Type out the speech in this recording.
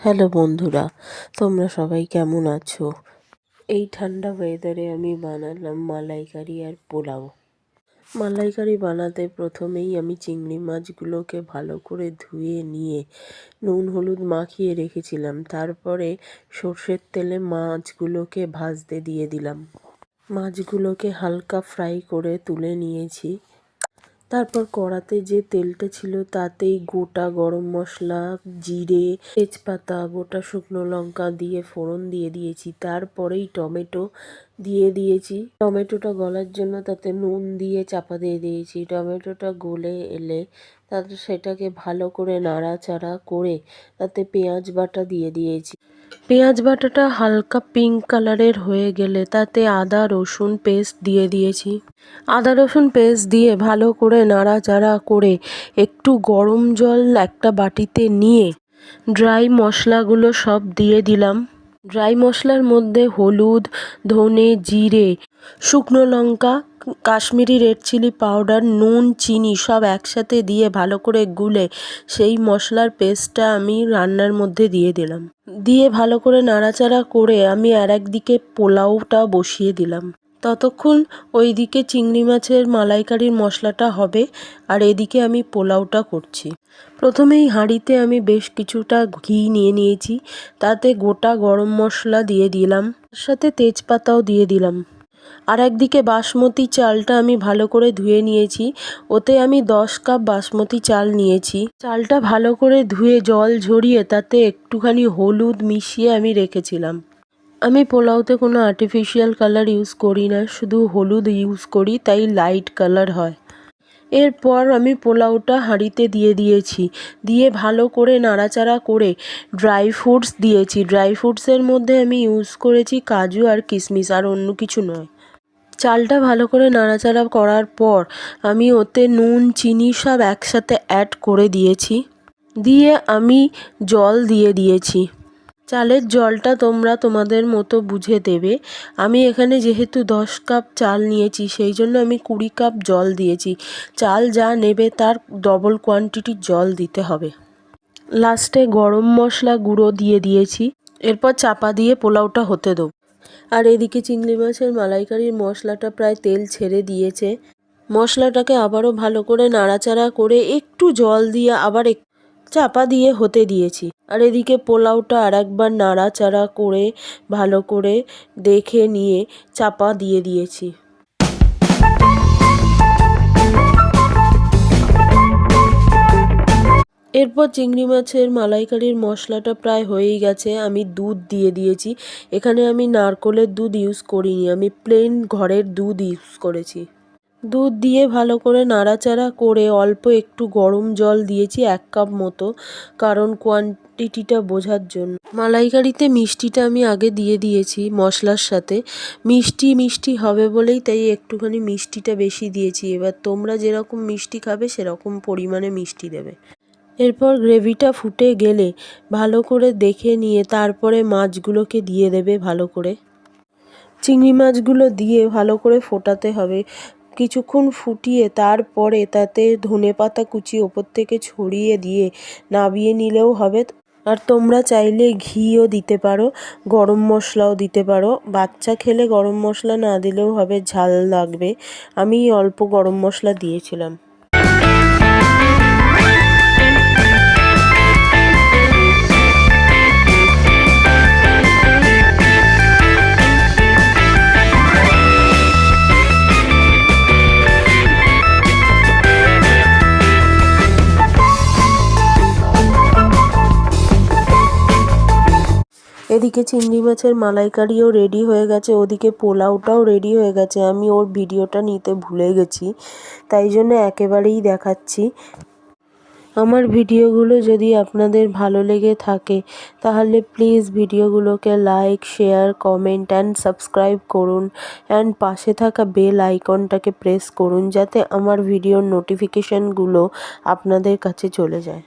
Hello বন্ধুরা, তোমরা সবাই কেমন আছো? এই ঠান্ডা ওয়েদারে আমি বানালাম মালাইকারি আর পোলাও। মালাইকারি বানাতে প্রথমেই আমি চিংড়ি মাছগুলোকে ভালো করে ধুয়ে নিয়ে নুন হলুদ মাখিয়ে রেখেছিলাম। তারপরে সর্ষের তেলে মাছগুলোকে ভাজতে দিয়ে দিলাম। মাছগুলোকে হালকা ফ্রাই করে তুলে নিয়েছি। তারপর কড়াতে যে তেলটা ছিল তাতেই গোটা গরম মশলা, জিরে, তেজপাতা, গোটা শুকনো লঙ্কা দিয়ে ফোড়ন দিয়ে দিয়েছি। তারপরেই টমেটো দিয়ে দিয়েছি। টমেটোটা গলার জন্য তাতে নুন দিয়ে চাপা দিয়ে দিয়েছি। টমেটোটা গলে এলে তাতে সেটাকে ভালো করে নাড়াচাড়া করে তাতে পেঁয়াজ বাটা দিয়ে দিয়েছি। পেঁয়াজ বাটাটা হালকা পিঙ্ক কালারের হয়ে গেলে তাতে আদা রসুন পেস্ট দিয়ে দিয়েছি। আদা রসুন পেস্ট দিয়ে ভালো করে নাড়াচাড়া করে একটু গরম জল একটা বাটিতে নিয়ে ড্রাই মশলাগুলো সব দিয়ে দিলাম। ড্রাই মশলার মধ্যে হলুদ, ধনে, জিরে, শুকনো লঙ্কা, কাশ্মীরি রেড চিলি পাউডার, নুন, চিনি সব একসাথে দিয়ে ভালো করে গুলে সেই মশলার পেস্টটা আমি রান্নার মধ্যে দিয়ে দিলাম। দিয়ে ভালো করে নাড়াচাড়া করে আমি আর একদিকে পোলাওটা বসিয়ে দিলাম। ততক্ষণ ওইদিকে চিংড়ি মাছের মালাইকারির মশলাটা হবে আর এদিকে আমি পোলাওটা করছি। প্রথমেই হাঁড়িতে আমি বেশ কিছুটা ঘি নিয়ে নিয়েছি। তাতে গোটা গরম মশলা দিয়ে দিলাম, তার সাথে তেজপাতাও দিয়ে দিলাম। আর একদিকে বাসমতি চালটা আমি ভালো করে ধুয়ে নিয়েছি। ওতে আমি 10 কাপ বাসমতি চাল নিয়েছি। চালটা ভালো করে ধুয়ে জল ঝরিয়ে তাতে একটুখানি হলুদ মিশিয়ে আমি রেখেছিলাম। আমি পোলাওতে কোনো আর্টিফিশিয়াল কালার ইউজ করি না, শুধু হলুদ ইউজ করি, তাই লাইট কালার হয়। এরপর আমি পোলাওটা হাঁড়িতে দিয়ে দিয়েছি। দিয়ে ভালো করে নাড়াচাড়া করে ড্রাই ফ্রুটস দিয়েছি। ড্রাই ফ্রুটসের মধ্যে আমি ইউজ করেছি কাজু আর কিশমিশ, আর অন্য কিছু নয়। চালটা ভালো করে নাড়াচাড়া করার পর আমি ওতে নুন চিনি সব একসাথে অ্যাড করে দিয়েছি। দিয়ে আমি জল দিয়ে দিয়েছি। চালের জলটা তোমরা তোমাদের মতো বুঝে দেবে। আমি এখানে যেহেতু 10 কাপ চাল নিয়েছি সেই জন্য আমি 20 কাপ জল দিয়েছি। চাল যা নেবে তার ডবল কোয়ান্টিটির জল দিতে হবে। লাস্টে গরম মশলা গুঁড়ো দিয়ে দিয়েছি। এরপর চাপা দিয়ে পোলাওটা হতে দেবো। আর এদিকে চিংড়ি মাছের মালাইকারির মশলাটা প্রায় তেল ছেড়ে দিয়েছে। মশলাটাকে আবারও ভালো করে নাড়াচাড়া করে একটু জল দিয়ে আবার চাপা দিয়ে হতে দিয়েছি। আর এদিকে পোলাওটা আর একবার নাড়াচাড়া করে ভালো করে দেখে নিয়ে চাপা দিয়ে দিয়েছি। এরপর চিংড়ি মাছের মালাইকারির মশলাটা প্রায় হয়েই গেছে। আমি দুধ দিয়ে দিয়েছি। এখানে আমি নারকোলের দুধ ইউজ করিনি, আমি প্লেন ঘরের দুধ ইউজ করেছি। দুধ দিয়ে ভালো করে নাড়াচাড়া করে অল্প একটু গরম জল দিয়েছি 1 কাপ মতো, কারণ কোয়ান্টিটিটা বোঝার জন্য। মালাইকারিতে মিষ্টিটা আমি আগে দিয়ে দিয়েছি মশলার সাথে। মিষ্টি মিষ্টি হবে বলেই তাই একটুখানি মিষ্টিটা বেশি দিয়েছি। এবার তোমরা যেরকম মিষ্টি খাবে সেরকম পরিমাণে মিষ্টি দেবে। এরপর গ্রেভিটা ফুটে গেলে ভালো করে দেখে নিয়ে তারপরে মাছগুলোকে দিয়ে দেবে ভালো করে। চিংড়ি মাছগুলো দিয়ে ভালো করে ফোটাতে হবে। কিছুক্ষণ ফুটিয়ে তারপরে তাতে ধনেপাতা কুচি ওপর থেকে ছড়িয়ে দিয়ে নামিয়ে নিলেও হবে। আর তোমরা চাইলে ঘিও দিতে পারো, গরম মশলাও দিতে পারো। বাচ্চা খেলে গরম মশলা না দিলেও হবে, ঝাল লাগবে। আমি অল্প গরম মশলা দিয়েছিলাম। এদিকে চিংড়ি মাছের মালাইকারিও রেডি হয়ে গেছে, ওদিকে পোলাওটাও রেডি হয়ে গেছে। আমি ওর ভিডিওটা নিতে ভুলে গেছি, তাই জন্য একেবারেই দেখাচ্ছি। আমার ভিডিওগুলো যদি আপনাদের ভালো লেগে থাকে তাহলে প্লিজ ভিডিওগুলোকে like, share, comment and subscribe করুন। অ্যান্ড পাশে থাকা বেল আইকনটাকে প্রেস করুন যাতে আমার ভিডিওর নোটিফিকেশানগুলো আপনাদের কাছে চলে যায়।